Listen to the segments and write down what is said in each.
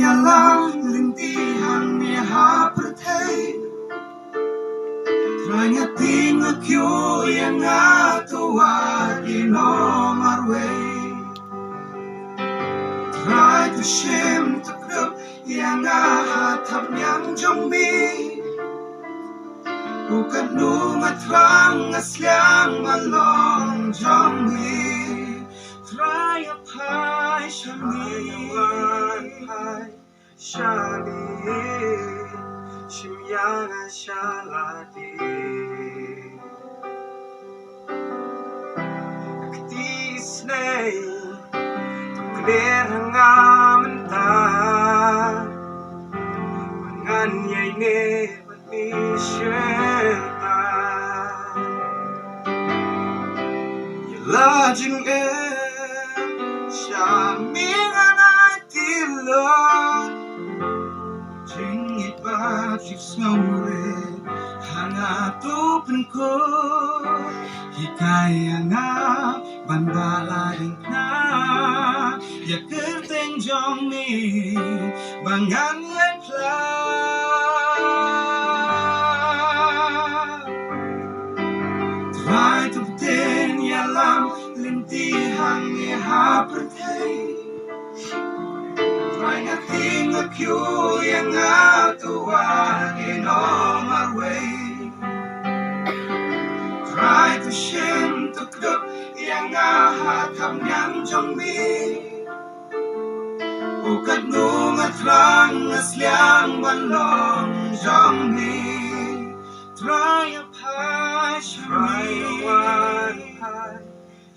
alam lintihan ni hapretay Tranya tinga kyo yang atuwa inom arway Try to shame to group yang ahatap niyang jombi Bukan nungat rang asliang malong jombi Try a pie shami shami Shimyanga shalati Ktisnei Tukler hangamanta Manganyay ne Patnishenta Yalajing Shaming anaitilot Jing iba jipsmore Hangatupan ko Hikaya nga Banbalaring na Yakerteng jongmi Bangan lepla Try to pretend yalam Lintihan ni hapretay Try nating akyo yang atuwa inom arway Try to shame to group yang ahatap niyang jombi Ukat nungat rang asliang banlong jombi Try a pie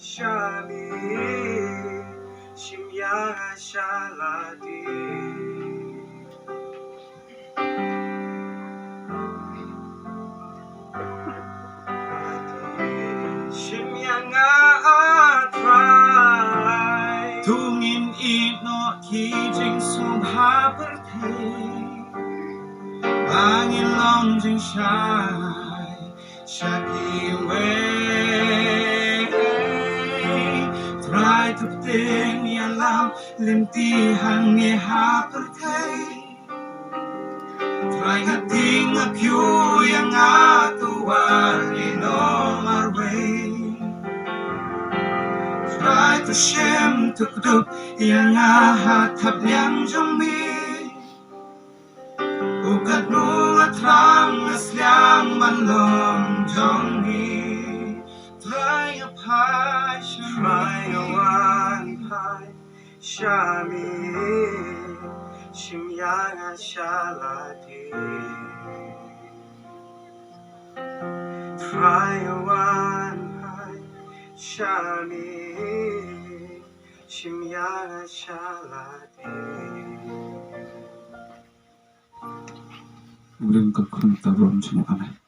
shami Shimyanga shalati Shimyanga try Tungin ino kijing subha pertay Bangin long jing shai Shaki way Try to pretend yalam lintihan ni hapretay Try ngating akyo yang atuwa inom arway Try to shame to group yang ahatap niyang jombi Ukat nungat rang asliang manlong jombi Try a pie shami Shimyanga shalati Try a pie shami Shimyanga shalati เรื่องกับคนตะรนชนะอะไร